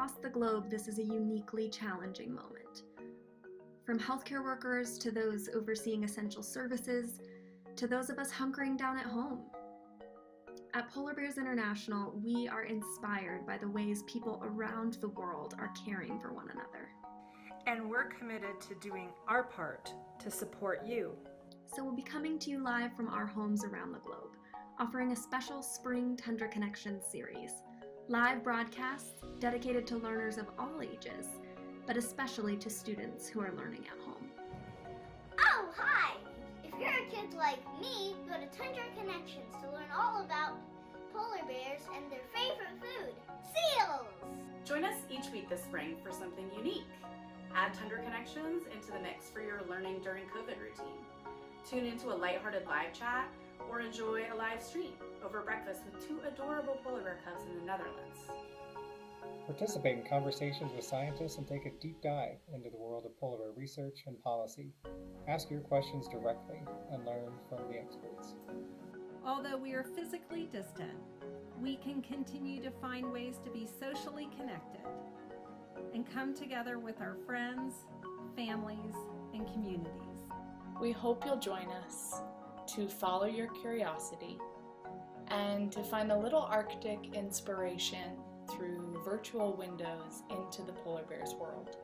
across the globe, this is a uniquely challenging moment. From healthcare workers to those overseeing essential services, to those of us hunkering down at home. At Polar Bears International, we are inspired by the ways people around the world are caring for one another. And we're committed to doing our part to support you. So we'll be coming to you live from our homes around the globe, offering a special Spring Tundra Connection series. Live broadcasts dedicated to learners of all ages, but especially to students who are learning at home. Oh, hi! If you're a kid like me, go to Tundra Connections to learn all about polar bears and their favorite food, seals! Join us each week this spring for something unique. Add Tundra Connections into the mix for your learning during COVID routine. Tune into a lighthearted live chat or enjoy a live stream over breakfast with 2 adorable polar bear cubs in the Netherlands. Participate in conversations with scientists and take a deep dive into the world of polar bear research and policy. Ask your questions directly and learn from the experts. Although we are physically distant, we can continue to find ways to be socially connected and come together with our friends, families, and communities. We hope you'll join us to follow your curiosity and to find a little Arctic inspiration through virtual windows into the polar bear's world.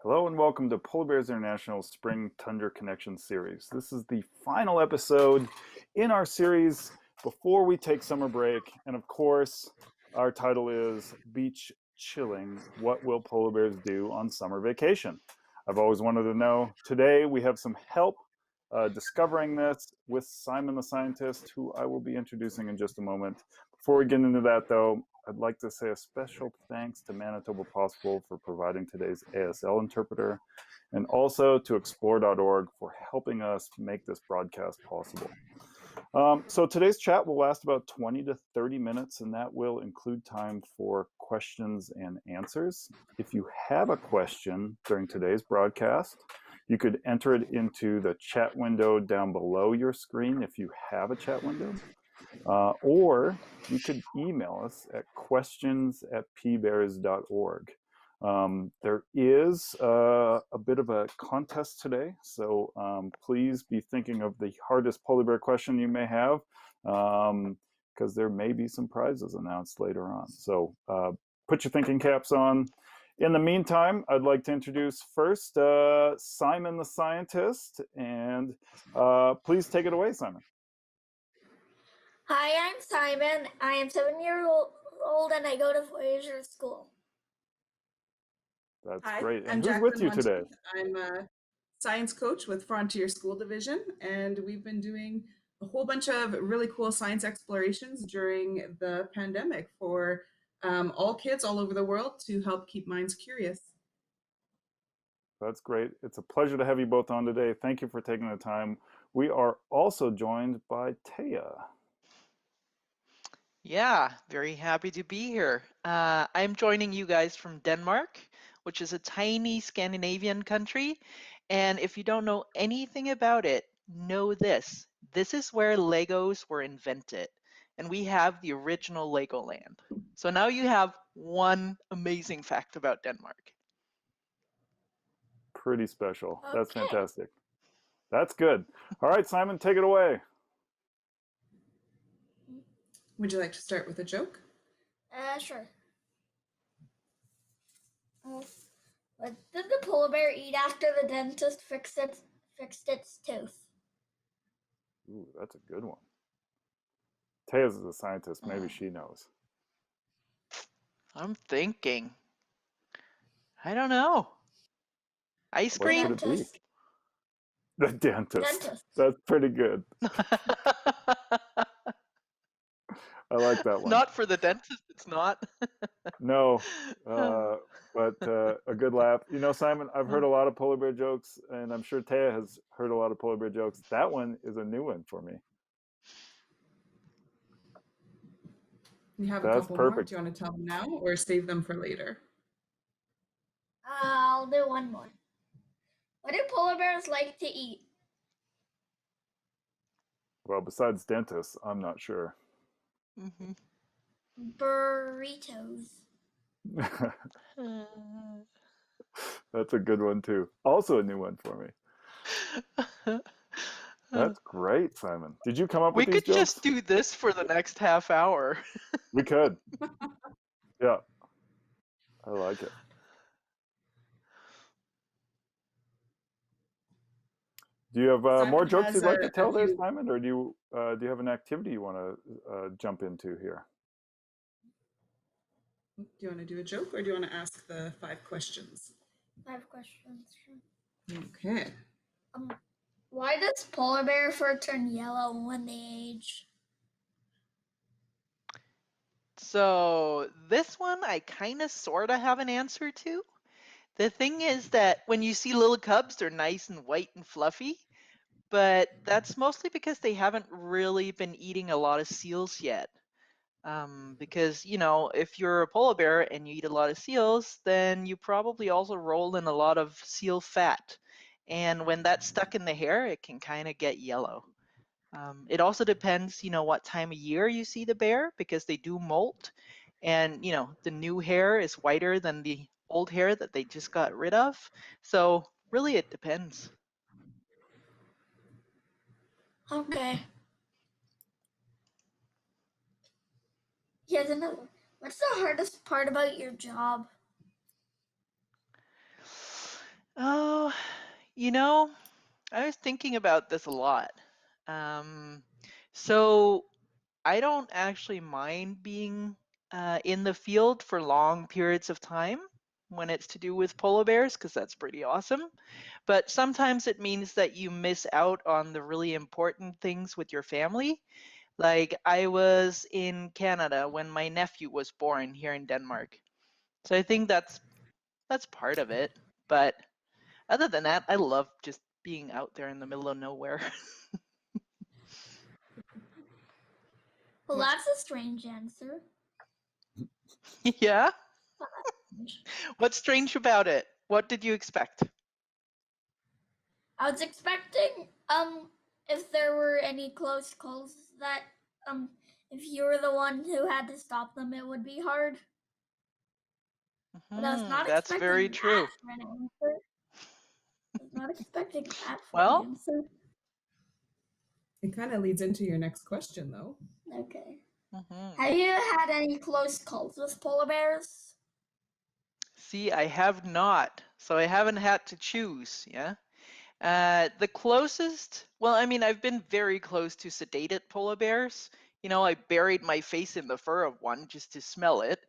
Hello and welcome to Polar Bears International Spring Tundra Connection series. This is the final episode in our series before we take summer break. And of course, our title is Beach Chilling, What Will Polar Bears Do on Summer Vacation? I've always wanted to know. Today we have some help discovering this with Simon the scientist, who I will be introducing in just a moment. Before we get into that though, I'd like to say a special thanks to Manitoba Possible for providing today's ASL interpreter, and also to Explore.org for helping us make this broadcast possible. So today's chat will last about 20 to 30 minutes, and that will include time for questions and answers. If you have a question during today's broadcast, you could enter it into the chat window down below your screen if you have a chat window. Or you could email us at questions@pbears.org. There is a bit of a contest today, so please be thinking of the hardest polar bear question you may have, because there may be some prizes announced later on. So put your thinking caps on. In the meantime, I'd like to introduce first Simon the scientist, and please take it away, Simon. Hi, I'm Simon. I am 7 years old and I go to Voyager School. That's Hi, great. I'm And who's with you Jacqueline today? Monteith. I'm a science coach with Frontier School Division, and we've been doing a whole bunch of really cool science explorations during the pandemic for all kids all over the world to help keep minds curious. That's great. It's a pleasure to have you both on today. Thank you for taking the time. We are also joined by Thea. Yeah, very happy to be here. I'm joining you guys from Denmark, which is a tiny Scandinavian country. And if you don't know anything about it, know this. This is where Legos were invented. And we have the original Legoland. So now you have one amazing fact about Denmark. Pretty special. Okay. That's fantastic. That's good. All right, Simon, take it away. Would you like to start with a joke? Sure. What did the polar bear eat after the dentist fixed its tooth? Ooh, that's a good one. Thea's is a scientist. Maybe she knows. I'm thinking. I don't know. Ice What cream? could it be? Dentist. The dentist. Dentist. That's pretty good. I like that one. Not for the dentist, it's not. No, but a good laugh. You know, Simon, I've heard a lot of polar bear jokes, and I'm sure Thea has heard a lot of polar bear jokes. That one is a new one for me. We have a That's couple more. perfect. Do you want to tell them now or save them for later? I'll do one more. What do polar bears like to eat? Well, besides dentists, I'm not sure. Mhm. Burritos. That's a good one too. Also a new one for me. That's great, Simon. Did you come up We with these could just jokes? do this for the next half hour. We could. Yeah, I like it. Do you have more Simon jokes has you'd like to a tell there, few- Simon, or do you have an activity you want to jump into here? Do you want to do a joke or do you want to ask the 5 questions? 5 questions. Okay. Why does polar bear fur turn yellow when they age? So this one I kind of sort of have an answer to. The thing is that when you see little cubs, they're nice and white and fluffy, but that's mostly because they haven't really been eating a lot of seals yet. Because, you know, if you're a polar bear and you eat a lot of seals, then you probably also roll in a lot of seal fat. And when that's stuck in the hair, it can kind of get yellow. It also depends, you know, what time of year you see the bear, because they do molt. And, you know, the new hair is whiter than the old hair that they just got rid of. So really it depends. Okay. Here's another one. What's the hardest part about your job? Oh, you know, I was thinking about this a lot. So I don't actually mind being in the field for long periods of time when it's to do with polar bears, because that's pretty awesome. But sometimes it means that you miss out on the really important things with your family. Like I was in Canada when my nephew was born here in Denmark. So I think that's part of it. But other than that, I love just being out there in the middle of nowhere. Well, that's a strange answer. Yeah? What's strange about it? What did you expect? I was expecting if there were any close calls that if you were the one who had to stop them, it would be hard. But I was not That's expecting very that true. for an answer. I was not expecting that for Well, an answer. It kind of leads into your next question, though. Okay. Have you had any close calls with polar bears? see, I have not. So I haven't had to choose, yeah? The closest, well, I mean, I've been very close to sedated polar bears. You know, I buried my face in the fur of one just to smell it.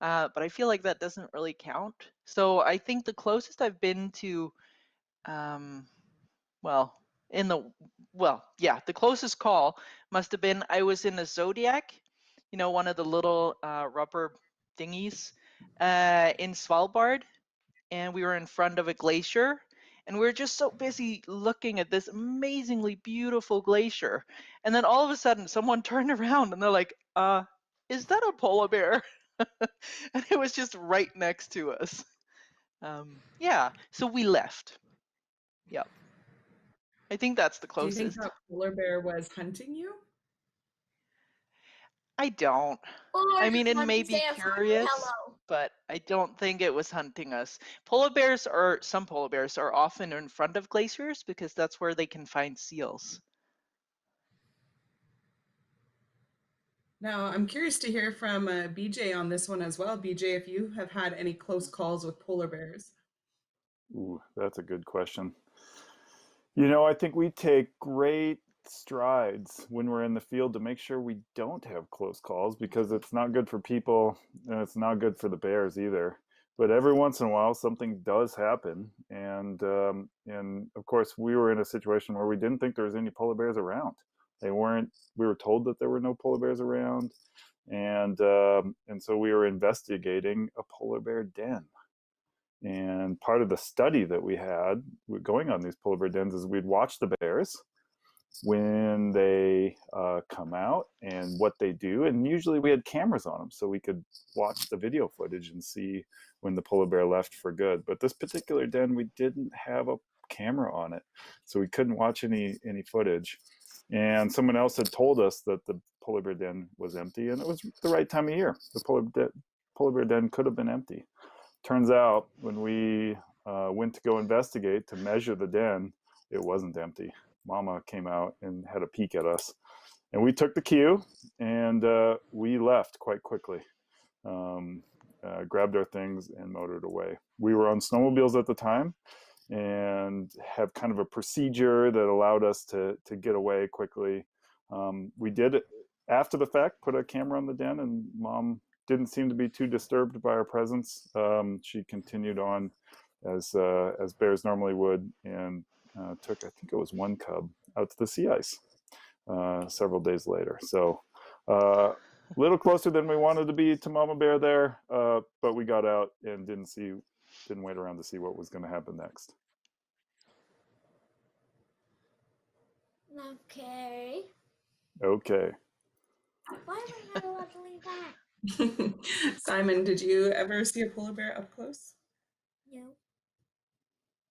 But I feel like that doesn't really count. So I think the closest I've been to, well, the closest call must have been I was in a Zodiac, you know, one of the little rubber thingies in Svalbard, and we were in front of a glacier, and we were just so busy looking at this amazingly beautiful glacier. And then all of a sudden, someone turned around and they're like, is that a polar bear? And it was just right next to us. Yeah, so we left. Yep. I think that's the Do you think closest. that polar bear was hunting you? I don't. Or I mean, just it wanted may to be say a friendly curious, hello? but I don't think it was hunting us. Some polar bears are often in front of glaciers because that's where they can find seals. Now, I'm curious to hear from BJ on this one as well. BJ, if you have had any close calls with polar bears. Ooh, that's a good question. You know, I think we take great strides when we're in the field to make sure we don't have close calls, because it's not good for people and it's not good for the bears either. but every once in a while something does happen. And of course, we were in a situation where we didn't think there was any polar bears around. They weren't. We were told that there were no polar bears around, and so we were investigating a polar bear den. And part of the study that we had going on these polar bear dens is we'd watch the bears when they come out and what they do. And usually we had cameras on them so we could watch the video footage and see when the polar bear left for good. But this particular den, we didn't have a camera on it, so we couldn't watch any footage. And someone else had told us that the polar bear den was empty, and it was the right time of year. The polar bear den could have been empty. Turns out when we went to go investigate to measure the den, it wasn't empty. Mama came out and had a peek at us, and we took the cue, and we left quite quickly. Grabbed our things and motored away. We were on snowmobiles at the time and have kind of a procedure that allowed us to get away quickly. We did, after the fact, put a camera on the den, and Mom didn't seem to be too disturbed by our presence. She continued on as bears normally would, and took, I think it was one cub, out to the sea ice several days later. So a little closer than we wanted to be to Mama Bear there, but we got out and didn't wait around to see what was going to happen next. Okay. Okay. Why am I not allowed to leave that? Simon, did you ever see a polar bear up close? No.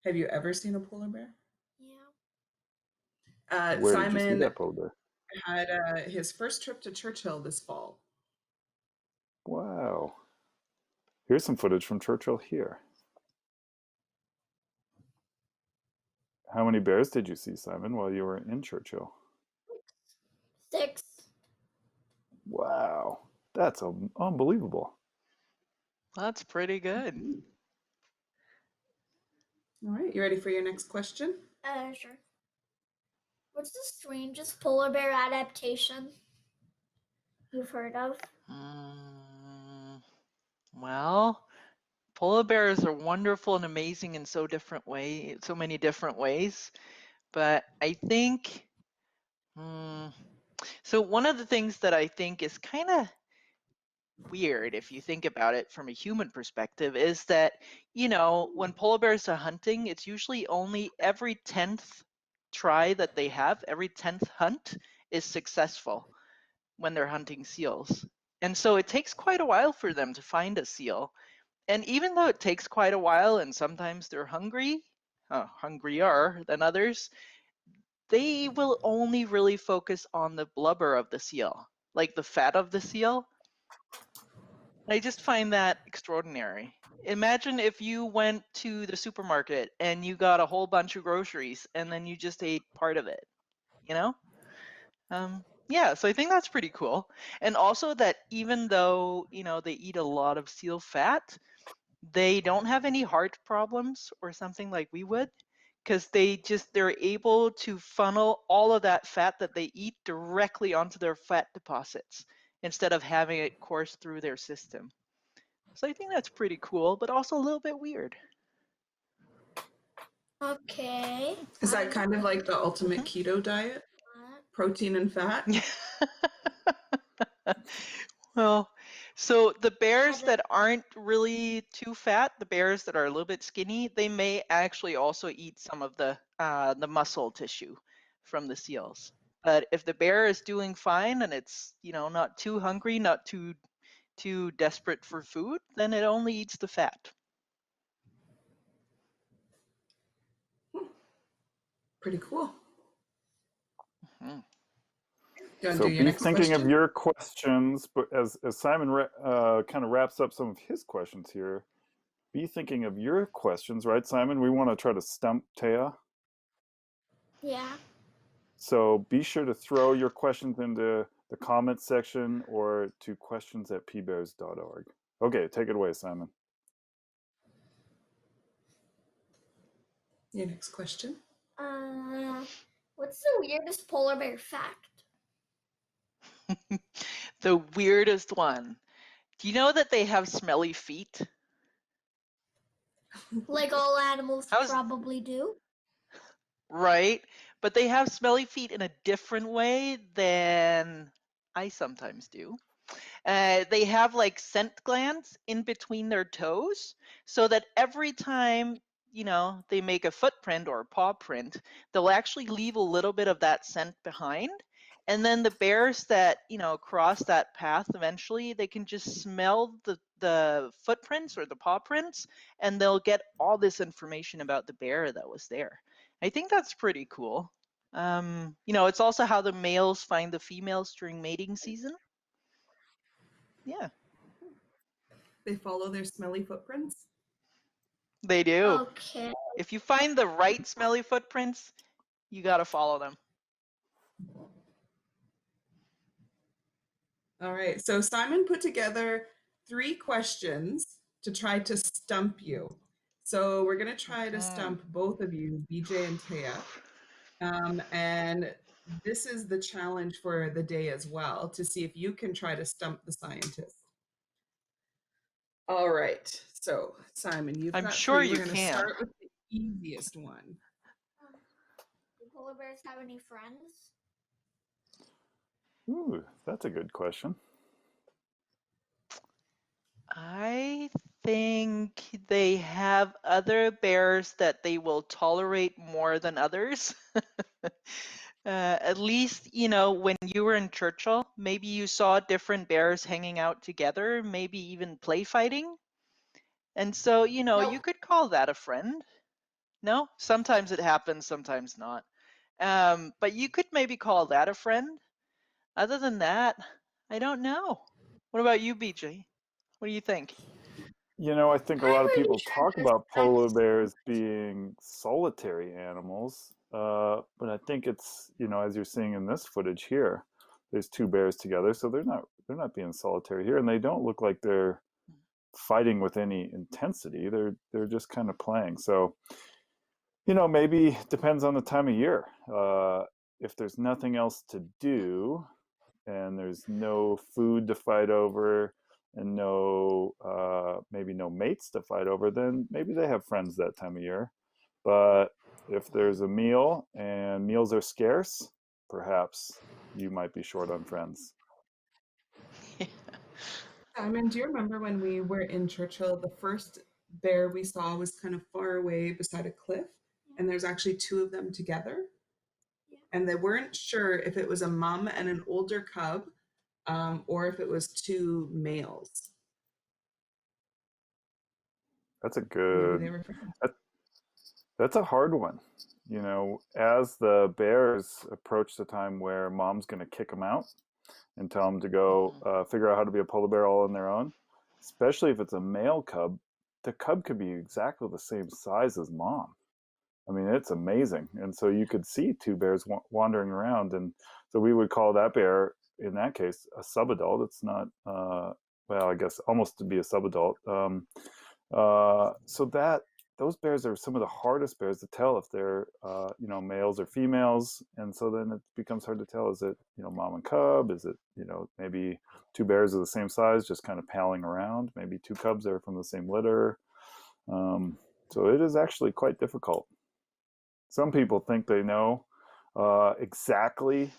Have you ever seen a polar bear? Yeah. Where Simon did you see that polar bear? had his first trip to Churchill this fall. Wow. Here's some footage from Churchill here. How many bears did you see, Simon, while you were in Churchill? 6. Wow. That's unbelievable. That's pretty good. All right, you ready for your next question? Sure. What's the strangest polar bear adaptation you've heard of? Well, polar bears are wonderful and amazing in so many different ways. But I think, so one of the things that I think is kind of weird, if you think about it from a human perspective, is that, when polar bears are hunting, it's usually only every 10th try that they have, every 10th hunt is successful when they're hunting seals. And so it takes quite a while for them to find a seal. And even though it takes quite a while and sometimes they're hungrier than others, they will only really focus on the blubber of the seal, like the fat of the seal. I just find that extraordinary. Imagine if you went to the supermarket and you got a whole bunch of groceries and then you just ate part of it, Yeah, so I think that's pretty cool. And also that even though, they eat a lot of seal fat, they don't have any heart problems or something like we would, because they're able to funnel all of that fat that they eat directly onto their fat deposits instead of having it course through their system. So I think that's pretty cool, but also a little bit weird. Okay. Is that kind of like the ultimate keto diet? Protein and fat? Well, so the bears that aren't really too fat, the bears that are a little bit skinny, they may actually also eat some of the muscle tissue from the seals. But if the bear is doing fine and it's, not too hungry, not too desperate for food, then it only eats the fat. Pretty cool. So be thinking of your questions, but as Simon kind of wraps up some of his questions here, be thinking of your questions, right, Simon? We want to try to stump Thea. Yeah. So be sure to throw your questions into the comments section or to questions@pbears.org. Okay, take it away, Simon. Your next question. What's the weirdest polar bear fact? The weirdest one. Do you know that they have smelly feet? Like all animals How's probably do. right? But they have smelly feet in a different way than I sometimes do. They have like scent glands in between their toes, so that every time, they make a footprint or a paw print, they'll actually leave a little bit of that scent behind. And then the bears that, cross that path eventually, they can just smell the footprints or the paw prints, and they'll get all this information about the bear that was there. I think that's pretty cool. It's also how the males find the females during mating season. Yeah, They follow their smelly footprints. they do. Okay. If you find the right smelly footprints, you got to follow them. All right, so Simon put together 3 questions to try to stump you. So we're going to try to stump both of you, BJ and Thea. And this is the challenge for the day as well, to see if you can try to stump the scientist. All right, so Simon, you've I'm got sure 3. you We're going to can. start with the easiest one. Do polar bears have any friends? Ooh, that's a good question. I think they have other bears that they will tolerate more than others. At least, when you were in Churchill, maybe you saw different bears hanging out together, maybe even play fighting. And so, you Nope. could call that a friend. No? Sometimes it happens, sometimes not. But you could maybe call that a friend. Other than that, I don't know. What about you, BJ? What do you think? I think a I'm lot of pretty people sure talk this about polar friends. bears being solitary animals, but I think it's, as you're seeing in this footage here, there's 2 bears together, so they're not being solitary here, and they don't look like they're fighting with any intensity. They're just kind of playing. So, maybe it depends on the time of year. If there's nothing else to do and there's no food to fight over and maybe no mates to fight over, then maybe they have friends that time of year. But if there's a meal and meals are scarce, perhaps you might be short on friends. Simon, do you remember when we were in Churchill, the first bear we saw was kind of far away beside a cliff, and there's actually 2 of them together? And they weren't sure if it was a mom and an older cub, or if it was 2 males. That's a Maybe good. they were friends. That's a hard one. As the bears approach the time where mom's going to kick them out and tell them to go figure out how to be a polar bear all on their own, especially if it's a male cub, the cub could be exactly the same size as mom. I mean, it's amazing. And so you could see 2 bears wandering around. And so we would call that bear, in that case, a subadult. It's not, well, I guess almost to be a subadult. So those bears are some of the hardest bears to tell if they're, males or females. And so then it becomes hard to tell, is it, mom and cub? Is it, maybe 2 bears of the same size, just kind of palling around? Maybe 2 cubs are from the same litter. So it is actually quite difficult. Some people think they know exactly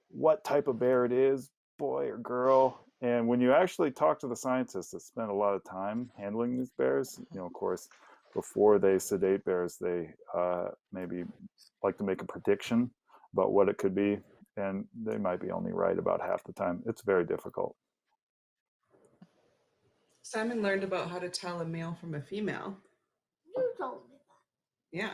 what type of bear it is, boy or girl. And when you actually talk to the scientists that spend a lot of time handling these bears, of course, before they sedate bears, they maybe like to make a prediction about what it could be. And they might be only right about half the time. It's very difficult. Simon learned about how to tell a male from a female. You told me that. Yeah.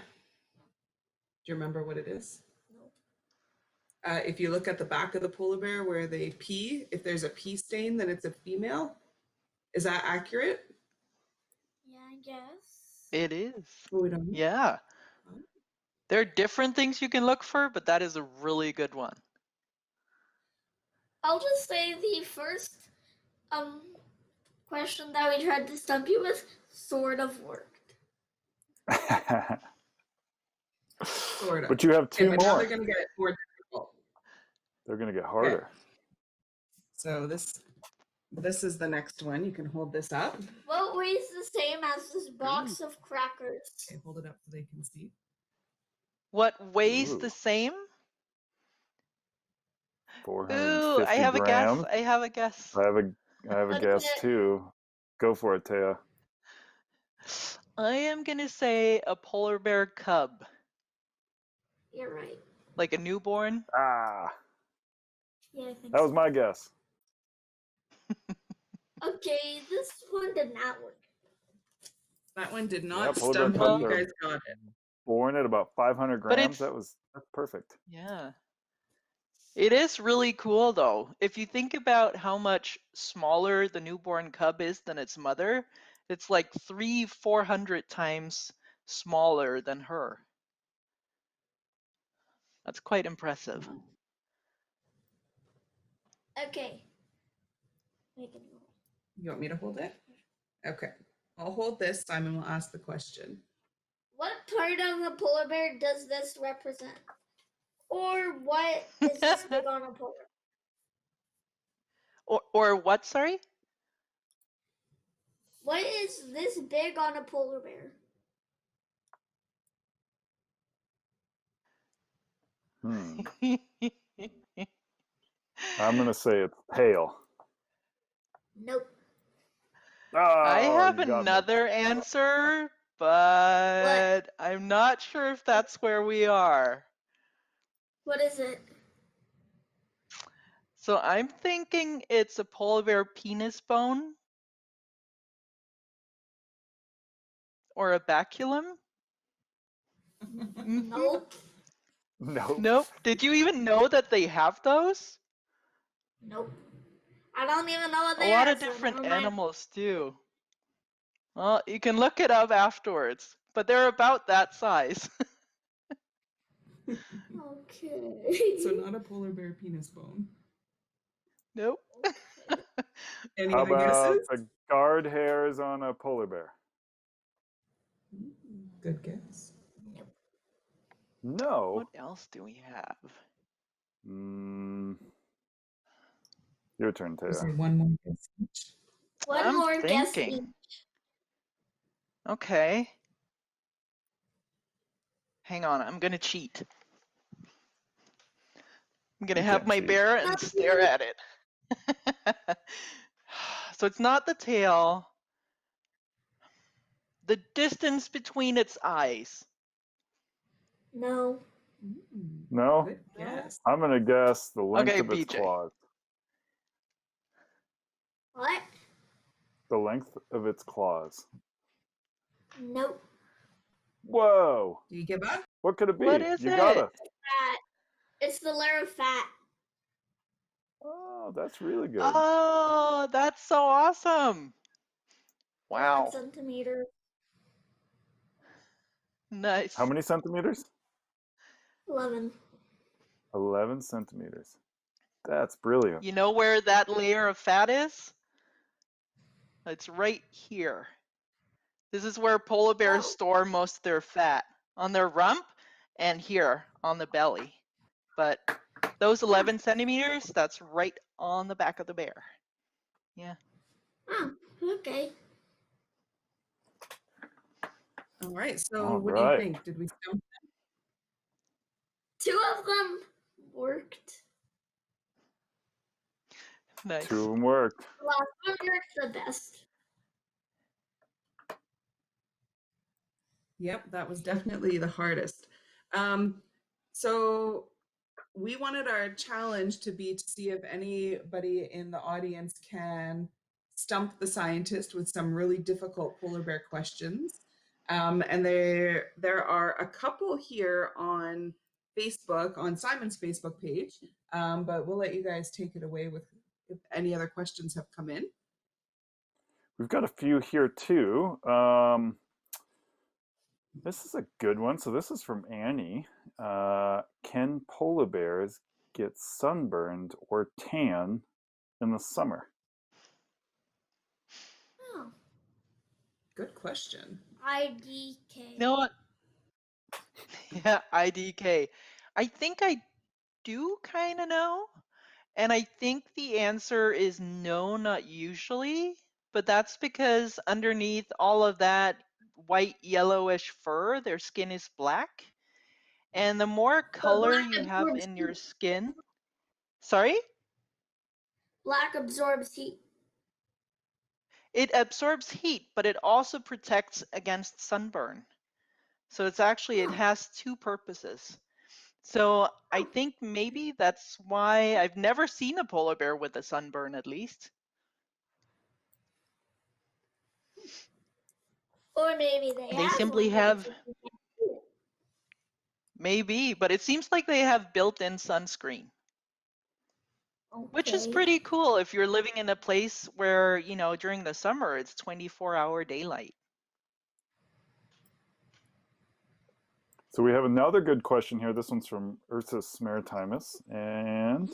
Do you remember what it is? No. If you look at the back of the polar bear where they pee, if there's a pee stain, then it's a female. Is that accurate? Yeah, I guess. It is. Oh, we don't know. Yeah. There are different things you can look for, but that is a really good one. I'll just say the first question that we tried to stump you with sort of worked. Sort of. But you have 2 but more. now they're going to get more difficult. They're going to get harder. Okay. So this This is the next one. You can hold this up. What weighs the same as this box of crackers? Okay, hold it up so they can see. What weighs Ooh. the same? 450 Ooh, I have grams. a guess. I have a guess. I have a What is guess it? too. Go for it, Thea. I am gonna say a polar bear cub, You're right. like a newborn. Ah, Yeah, I think that so. was my guess. Okay, this one did not work. That one did Yeah, not polar bear stump cubs you. are You guys got it. born at about 500 But grams. it's That's perfect. yeah. It is really cool though. If you think about how much smaller the newborn cub is than its mother, it's like 400 times smaller than her. That's quite impressive. Okay. Make it roll. You want me to hold it? Okay. I'll hold this. Simon will ask the question. What part of a polar bear does this represent? Or what is this big on a polar bear? Or what, sorry? What is this big on a polar bear? I'm gonna say it's pale. Nope. Oh, I have you got me. another answer, but I'm not sure if that's where we are. What is it? So I'm thinking it's a polar bear penis bone or a baculum. Nope. Nope. Nope. Did you even know that they have those? Nope. I don't even know what A they lot are. of So different never mind. animals do. Well, you can look it up afterwards, but they're about that size. Okay. So not a polar bear penis bone. Nope. Any How other about guesses? the guard hairs on a polar bear? Good guess. No. What else do we have? Your turn, You say Thea. one more guess each. One I'm more guess thinking. each. Okay. Hang on, I'm gonna cheat. I'm gonna You have can't my cheat. bear and stare at it. So it's not the tail. The distance between its eyes. No. No? Good guess. I'm gonna guess the length Okay, of its BJ. claws. What? The length of its claws. Nope. Whoa! Do you give up? What could it be? What is You it? got us. Fat. It's the layer of fat. Oh, that's really good. Oh, that's so awesome. 11 Wow. centimeters. Nice. How many centimeters? 11. 11 centimeters. That's brilliant. You know where that layer of fat is? It's right here. This is where polar bears store most of their fat, on their rump and here on the belly. But those 11 centimeters, that's right on the back of the bear. Yeah. Oh, okay. All right. So All what do you right. think? Did we stump? 2 of them worked. Nice. 2 of them worked. The last one worked the best. Yep, that was definitely the hardest. So we wanted our challenge to be to see if anybody in the audience can stump the scientist with some really difficult polar bear questions. And there are a couple here on Facebook, on Simon's Facebook page, but we'll let you guys take it away with if any other questions have come in. We've got a few here too. This is a good one. So this is from Annie. Can polar bears get sunburned or tan in the summer? Oh. Good question. IDK. You know what? Yeah, IDK. I think I do kind of know. And I think the answer is no, not usually, but that's because underneath all of that white yellowish fur, their skin is black. And the more But color black you have absorbs in heat. your skin, sorry? Black absorbs heat. It absorbs heat, but it also protects against sunburn. So it's actually, it has two purposes. So I think maybe that's why I've never seen a polar bear with a sunburn, at least. Or maybe they They have simply one, but have, it's just we can't see it. maybe, but it seems like they have built-in sunscreen, which is Okay. pretty cool if you're living in a place where, you know, during the summer, it's 24-hour daylight. So we have another good question here. This one's from Ursus Maritimus, and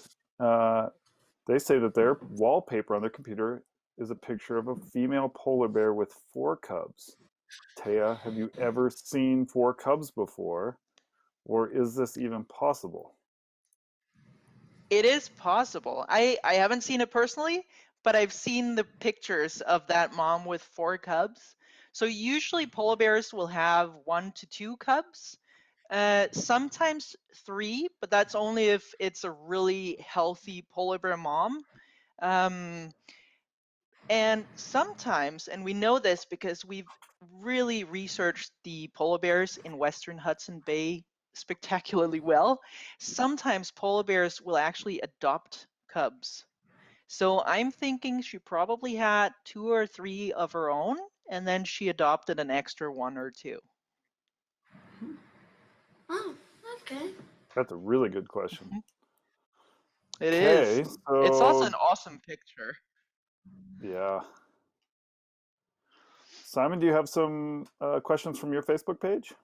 they say that their wallpaper on their computer is a picture of a female polar bear with 4 cubs. Thea, have you ever seen 4 cubs before, or is this even possible? It is possible. I haven't seen it personally, but I've seen the pictures of that mom with 4 cubs. So usually polar bears will have 1 to 2 cubs, sometimes 3, but that's only if it's a really healthy polar bear mom. And sometimes, and we know this because we've really researched the polar bears in Western Hudson Bay spectacularly well, sometimes polar bears will actually adopt cubs. So I'm thinking she probably had 2 or 3 of her own, and then she adopted an extra 1 or 2. Oh, okay. That's a really good question. It Okay, is. It's also an so awesome picture. yeah. Simon, do you have some questions from your Facebook page?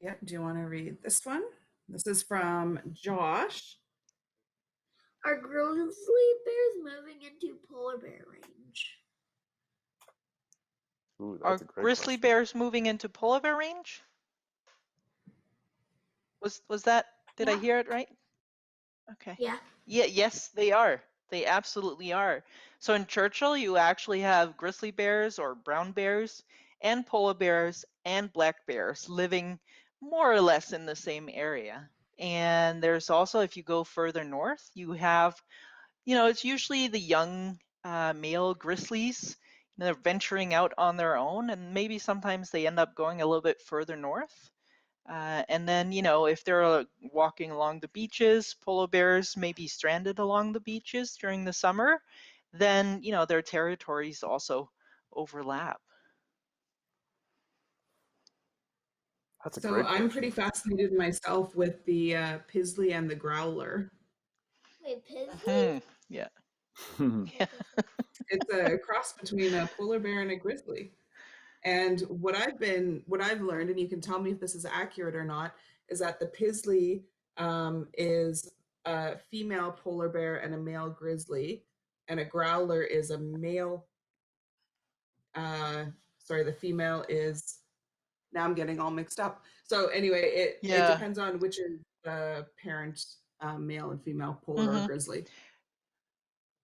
Yep. Do you want to read this one? This is from Josh. Are grizzly bears moving into polar bear range? Ooh, Are that's a great grizzly question. bears moving into polar bear range? Was that, did I hear it right? Okay. Yeah. Yeah, yes, they are. They absolutely are. So in Churchill, you actually have grizzly bears or brown bears and polar bears and black bears living more or less in the same area. And there's also, if you go further north, you have, you know, it's usually the young male grizzlies. They're venturing out on their own, and maybe sometimes they end up going a little bit further north. And then, you know, if they're walking along the beaches, polar bears may be stranded along the beaches during the summer, then, you know, their territories also overlap. That's a So great I'm question. pretty fascinated myself with the Pisley and the Growler. Wait, Pisley? Yeah. It's a cross between a polar bear and a grizzly. And what I've learned, and you can tell me if this is accurate or not, is that the Pisley is a female polar bear and a male grizzly, and a growler is a male. Sorry, the female is. Now I'm getting all mixed up. So anyway, it Yeah. depends on which is the parent, male and female polar or grizzly.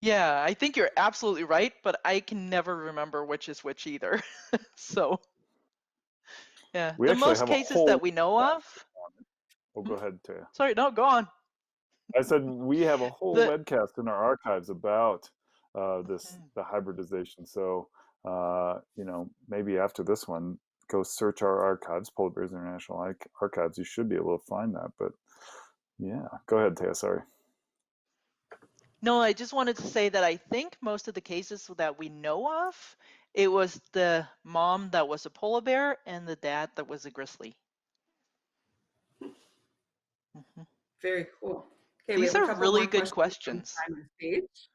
Yeah, I think you're absolutely right, but I can never remember which is which either. So, yeah, We the actually most have a cases whole that we know of. Oh, go ahead, Taya. Sorry, no, go on. I said we have a whole The webcast in our archives about the hybridization. So you know, maybe after this one, go search our archives, Polar Bears International Archives. You should be able to find that. But yeah, go ahead, Taya. Sorry. No, I just wanted to say that I think most of the cases that we know of, it was the mom that was a polar bear and the dad that was a grizzly. Very cool. Okay, we These have a are couple really more good questions from questions. Simon Page.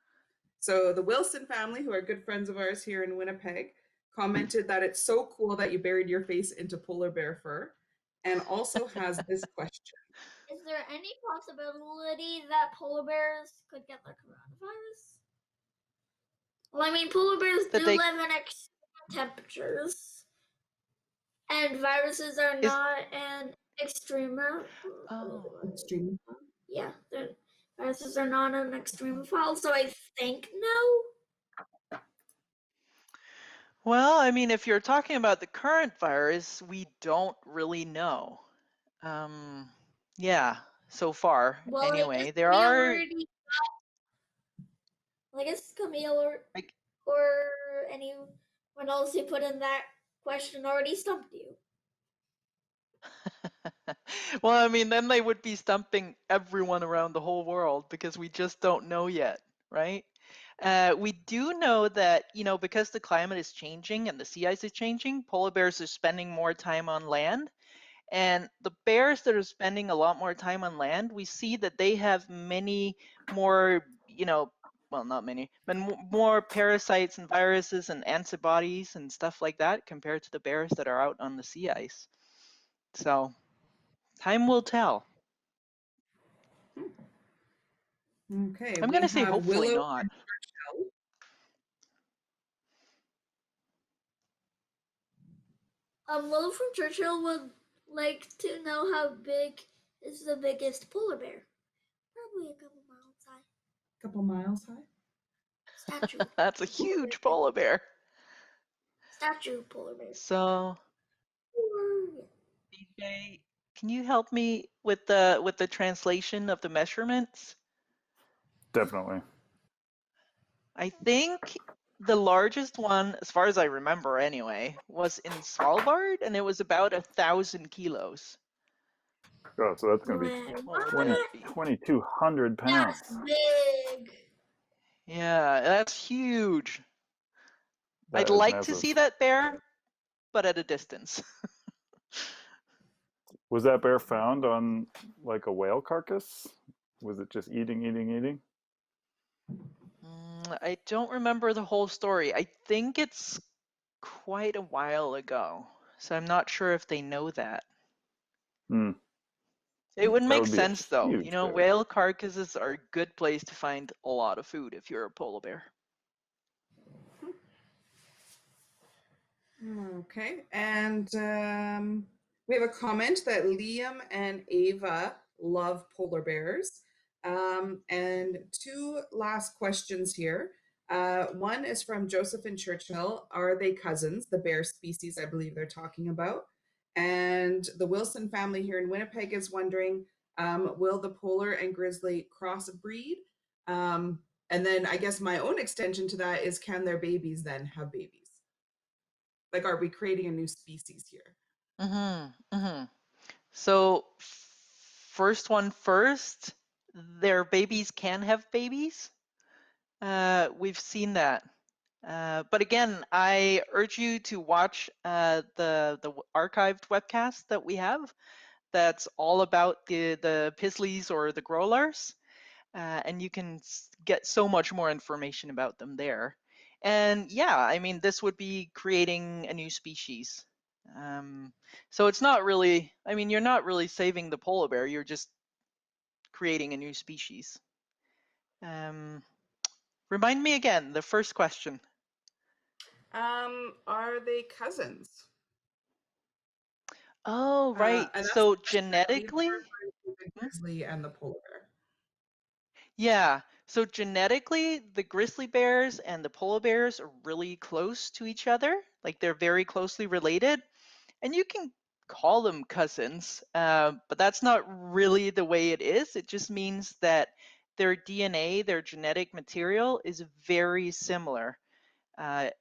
So the Wilson family, who are good friends of ours here in Winnipeg, commented that it's so cool that you buried your face into polar bear fur, and also has this question. Is there any possibility that polar bears could get the coronavirus? Well, I mean, polar bears do live in extreme temperatures, and viruses are not an extreme. Oh. Extreme. Yeah, the viruses are not an extremophile, so I think no. Well, I mean, if you're talking about the current virus, we don't really know. Yeah, so far. Well, Anyway, there Camille are already. I guess Camille like or anyone else who put in that question already stumped you. well, I mean, then they would be stumping everyone around the whole world because we just don't know yet, right? We do know that, because the climate is changing and the sea ice is changing, polar bears are spending more time on land. And the bears that are spending a lot more time on land, we see that they have many more, well, not many, but more parasites and viruses and antibodies and stuff like that compared to the bears that are out on the sea ice. So time will tell. Okay, I'm we going to say have hopefully Willow not. and Churchill. Willow from Churchill would like to know how big is the biggest polar bear. Probably a couple miles high. Couple miles high. Statue. That's a huge polar bear. Statue polar bear. So, DJ, can you help me with the translation of the measurements? Definitely. I think the largest one, as far as I remember anyway, was in Svalbard, and it was about 1,000 kilos. Oh, so that's going to be What would 20, that be? 2,200 pounds. That's big. Yeah, that's huge. That I'd is like to massive. see that bear, but at a distance. Was that bear found on like a whale carcass? Was it just eating? I don't remember the whole story. I think it's quite a while ago, so I'm not sure if they know that. Hmm. It would That make would be a sense though. huge bear. Whale carcasses are a good place to find a lot of food if you're a polar bear. Okay, and we have a comment that Liam and Ava love polar bears. And two last questions here. One is from Joseph and Churchill. Are they cousins, the bear species I believe they're talking about? And the Wilson family here in Winnipeg is wondering, will the polar and grizzly crossbreed? And then I guess my own extension to that is, can their babies then have babies? Like, are we creating a new species here? So, first one first, their babies can have babies. We've seen that. But again, I urge you to watch the archived webcast that we have. That's all about the Pisleys or the Growlers, and you can get so much more information about them there. And yeah, I mean, this would be creating a new species. So it's not really, I mean, you're not really saving the polar bear, you're just creating a new species. Remind me again, the first question. Are they cousins? Oh, right. And So genetically, the grizzly and the polar bear. yeah. So genetically, the grizzly bears and the polar bears are really close to each other. Like they're very closely related. And you can call them cousins, but that's not really the way it is. It just means that their DNA, their genetic material, is very similar. At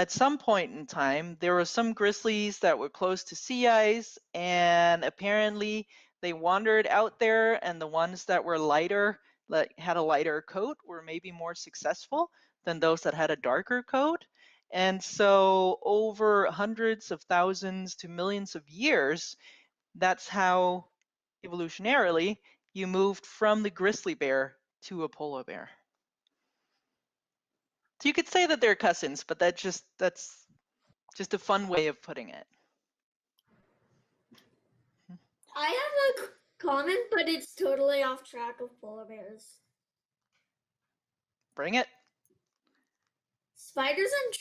some point in time, there were some grizzlies that were close to sea ice, and apparently they wandered out there, and the ones that were lighter, like had a lighter coat, were maybe more successful than those that had a darker coat. And so over hundreds of thousands to millions of years, that's how evolutionarily you moved from the grizzly bear to a polar bear. So you could say that they're cousins, but that's just a fun way of putting it. I have a comment, but it's totally off track of polar bears. Bring it. Spiders and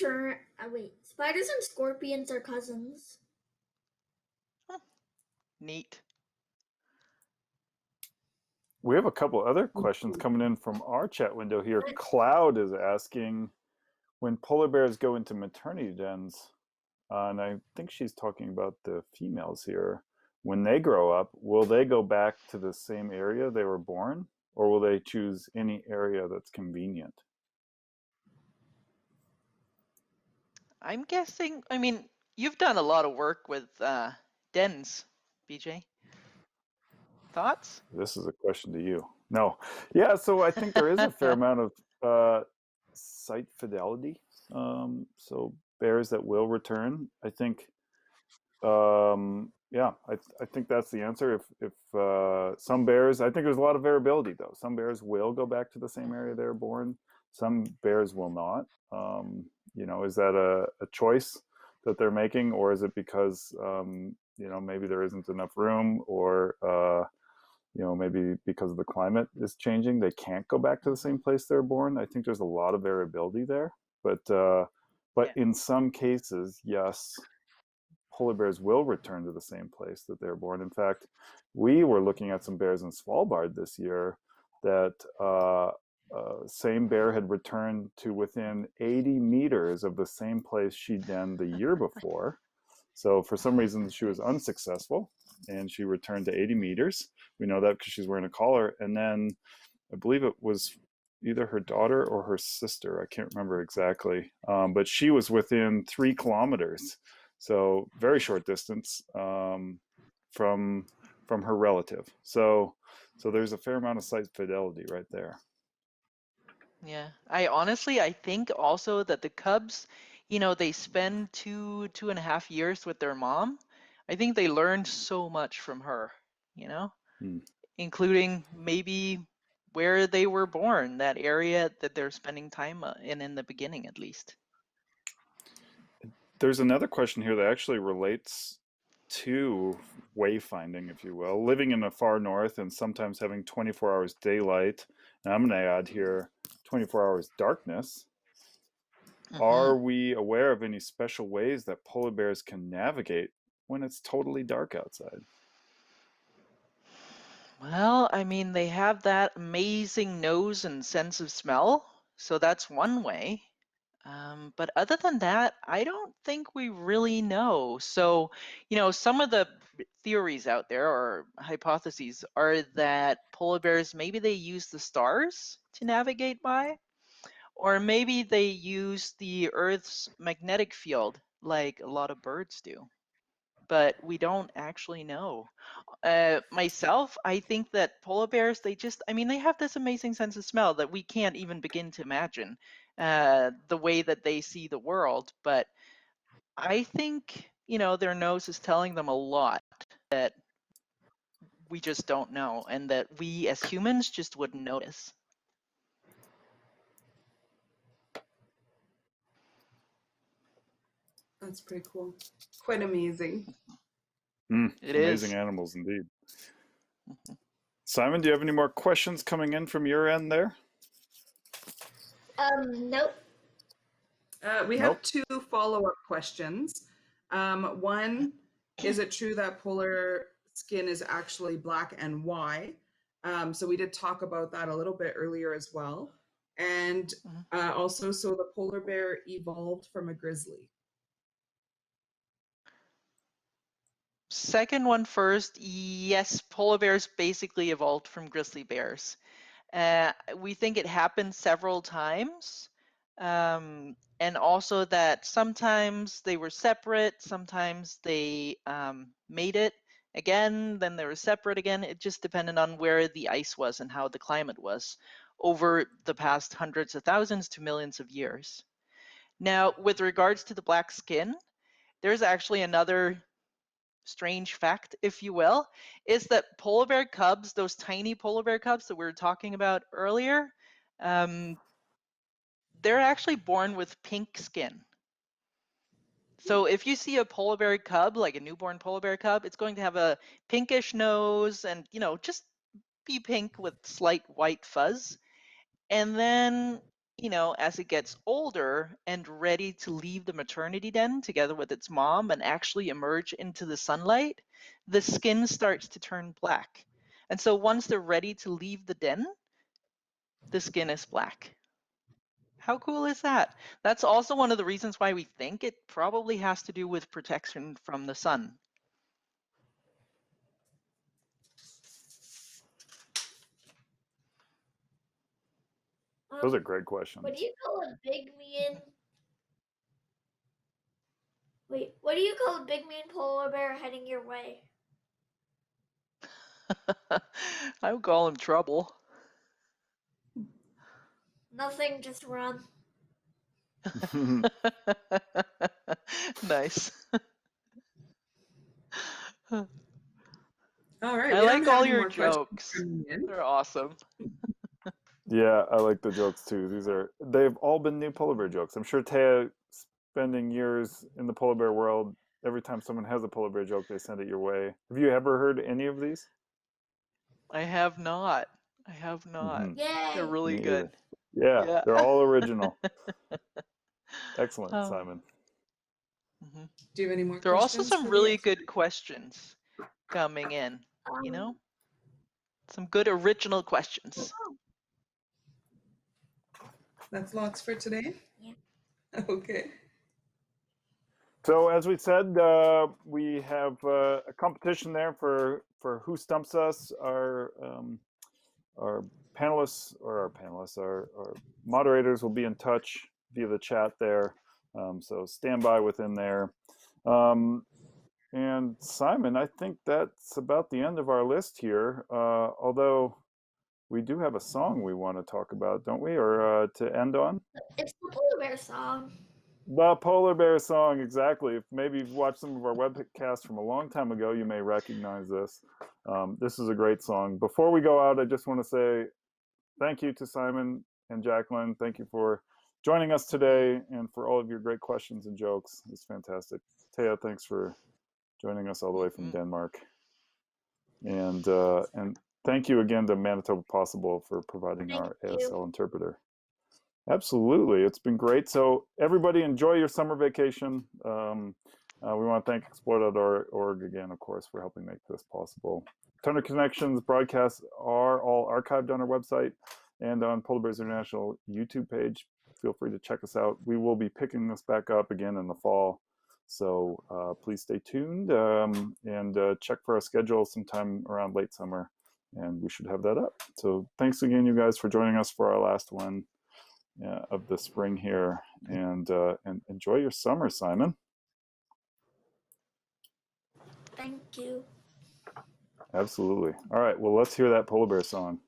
scorpions are cousins. Huh. Neat. We have a couple other questions coming in from our chat window here. Cloud is asking, when polar bears go into maternity dens, and I think she's talking about the females here, when they grow up, will they go back to the same area they were born, or will they choose any area that's convenient? I'm guessing, I mean, you've done a lot of work with dens, BJ. Thoughts? This is a question to you. No. Yeah, so I think there is a fair amount of site fidelity. So bears that will return, I think, yeah, I think that's the answer. If some bears, I think there's a lot of variability though. Some bears will go back to the same area they were born. Some bears will not. You know, is that a choice that they're making, or is it because you know, maybe there isn't enough room, or you know, maybe because the climate is changing, they can't go back to the same place they're born? I think there's a lot of variability there, but Yeah. in some cases, yes, polar bears will return to the same place that they're born. In fact, we were looking at some bears in Svalbard this year that same bear had returned to within 80 meters of the same place she'd been the year before. So for some reason, she was unsuccessful and she returned to 80 meters. We know that because she's wearing a collar. And then I believe it was either her daughter or her sister. I can't remember exactly. But she was within 3 kilometers. So very short distance from her relative. So there's a fair amount of site fidelity right there. Yeah, I think also that the cubs, you know, they spend 2.5 years with their mom. I think they learned so much from her, you know, including maybe where they were born, that area that they're spending time in the beginning, at least. There's another question here that actually relates to wayfinding, if you will. Living in the far north and sometimes having 24 hours daylight, and I'm going to add here 24 hours darkness. Are we aware of any special ways that polar bears can navigate when it's totally dark outside? Well, I mean, they have that amazing nose and sense of smell, so that's one way. But other than that, I don't think we really know. So, you know, some of the theories out there or hypotheses are that polar bears, maybe they use the stars to navigate by, or maybe they use the Earth's magnetic field like a lot of birds do. But we don't actually know. Myself, I think that polar bears, I mean, they have this amazing sense of smell that we can't even begin to imagine the way that they see the world. But I think, you know, their nose is telling them a lot that we just don't know, and that we as humans just wouldn't notice. That's pretty cool. Quite amazing. It amazing is. Animals indeed. Simon, do you have any more questions coming in from your end there? Nope. We have 2 follow-up questions. One, is it true that polar skin is actually black, and why? So we did talk about that a little bit earlier as well. And also, so the polar bear evolved from a grizzly. Second one first, yes, polar bears basically evolved from grizzly bears. We think it happened several times, and also that sometimes they were separate, sometimes they made it again, then they were separate again. It just depended on where the ice was and how the climate was over the past hundreds of thousands to millions of years. Now, with regards to the black skin, there's actually another strange fact, if you will, is that polar bear cubs, those tiny polar bear cubs that we were talking about earlier, they're actually born with pink skin. So if you see a polar bear cub, like a newborn polar bear cub, it's going to have a pinkish nose and, you know, just be pink with slight white fuzz. And then, as it gets older and ready to leave the maternity den together with its mom and actually emerge into the sunlight, the skin starts to turn black. And so once they're ready to leave the den, the skin is black. How cool is that? That's also one of the reasons why we think it probably has to do with protection from the sun. Those are great questions. What do you call a big mean? Wait, what do you call a big mean polar bear heading your way? I would call him trouble. Nothing, just run. Nice. All right. I we like don't have all any your more questions jokes. coming in. They're awesome. Yeah, I like the jokes too. They've all been new polar bear jokes. I'm sure Thea, spending years in the polar bear world, every time someone has a polar bear joke, they send it your way. Have you ever heard any of these? I have not. Mhm. Yay! They're really Me good. either. Yeah, they're all original. Excellent, Oh. Simon. Mhm. Do you have any more There are also questions? some for the really expert? good questions coming in, Um, Some good original questions. That's lots for today? Yeah. Okay. So as we said, we have a competition there for who stumps us. Our panelists, our moderators will be in touch via the chat there. So stand by within there. And Simon, I think that's about the end of our list here. Although we do have a song we want to talk about, don't we? Or to end on? It's the polar bear song. The polar bear song, exactly. If maybe you've watched some of our webcasts from a long time ago, you may recognize this. This is a great song. Before we go out, I just want to say thank you to Simon and Jacqueline. Thank you for joining us today and for all of your great questions and jokes. It's fantastic. Thea, thanks for joining us all the way from Denmark. And thank you again to Manitoba Possible for providing our ASL interpreter. Absolutely, it's been great. So everybody enjoy your summer vacation. We want to thank Explore.org again, of course, for helping make this possible. Thunder Connections broadcasts are all archived on our website and on Polar Bears International YouTube page. Feel free to check us out. We will be picking this back up again in the fall. So please stay tuned and check for our schedule sometime around late summer, and we should have that up. So thanks again, you guys, for joining us for our last one of the spring here, and enjoy your summer, Simon. Thank you. Absolutely. All right, well, let's hear that polar bear song.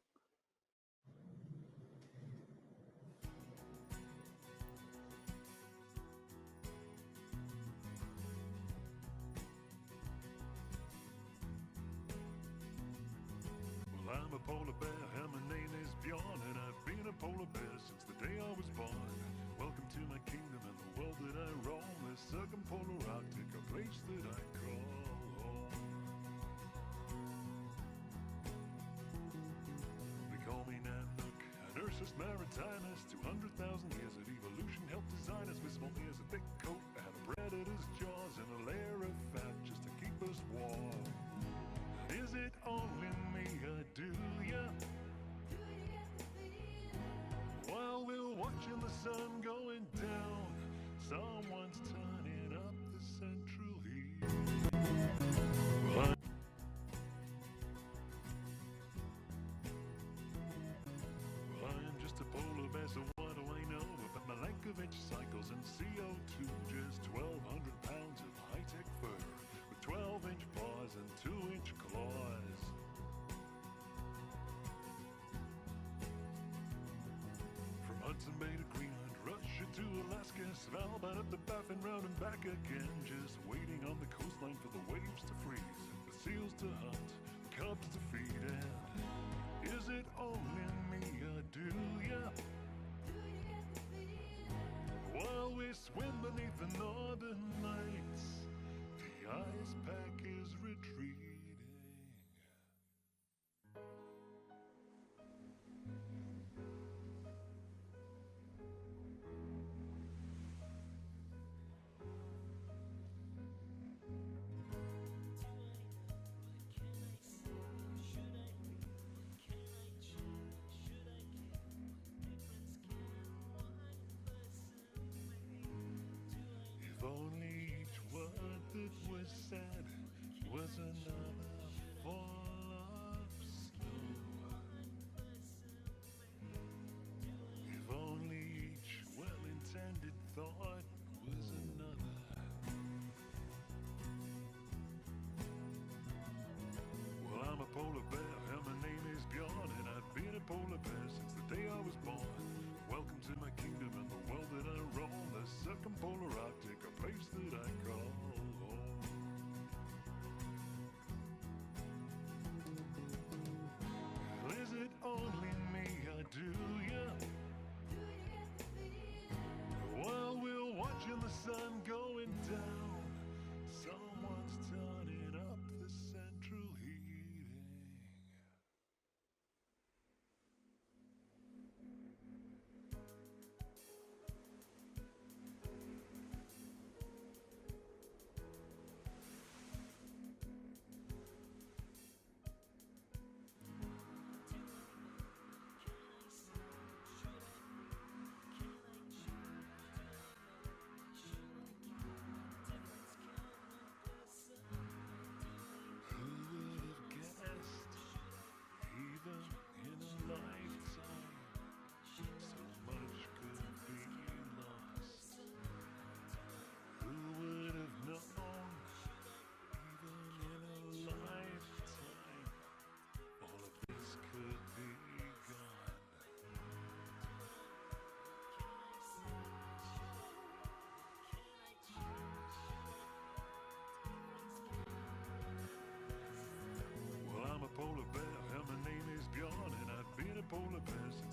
Well, I'm a polar bear and my name is Bjorn, and I've been a polar bear since the day I was born. Welcome to my kingdom and the world that I roam, the circumpolar Arctic, a place that I call home. They call me Nanook, an Ursus Maritimus. 200,000 years of evolution helped design us. With small ears, a thick coat, and a predator's jaws, and a layer of fat just to keep us warm. Is it only me, or do ya? While we're watching the sun going down, someone's turning up the central heat. Well, I'm just a polar bear, so what do I know about Milankovitch cycles and CO2? Just 1,200 pounds of high-tech fur with 12-inch paws and 2-inch claws. From Hudson Bay to Greenland, Russia to Alaska, Svalbard up to Baffin, round and back again. Just waiting on the coastline for the waves to freeze, the seals to hunt, the cubs to feed. And is it only me, or do ya? While we swim beneath the northern lights, the ice pack is retreating. If only each word that was said was another fall of snow. If only each well-intended thought was another. Well, I'm a polar bear and my name is Bjorn, and I've been a polar bear since the day I was born. Welcome to my kingdom and the world that I roam, the circumpolar Arctic, a place that I call home. Is it only me or do you? While we're watching the sun going down, someone's turning up the central heating. Who would have guessed, even in a lifetime, so much could be lost? Who would have known, even in a lifetime, all of this could be gone? Well, I'm a polar bear and my name is Bjorn, and I've been a polar bear since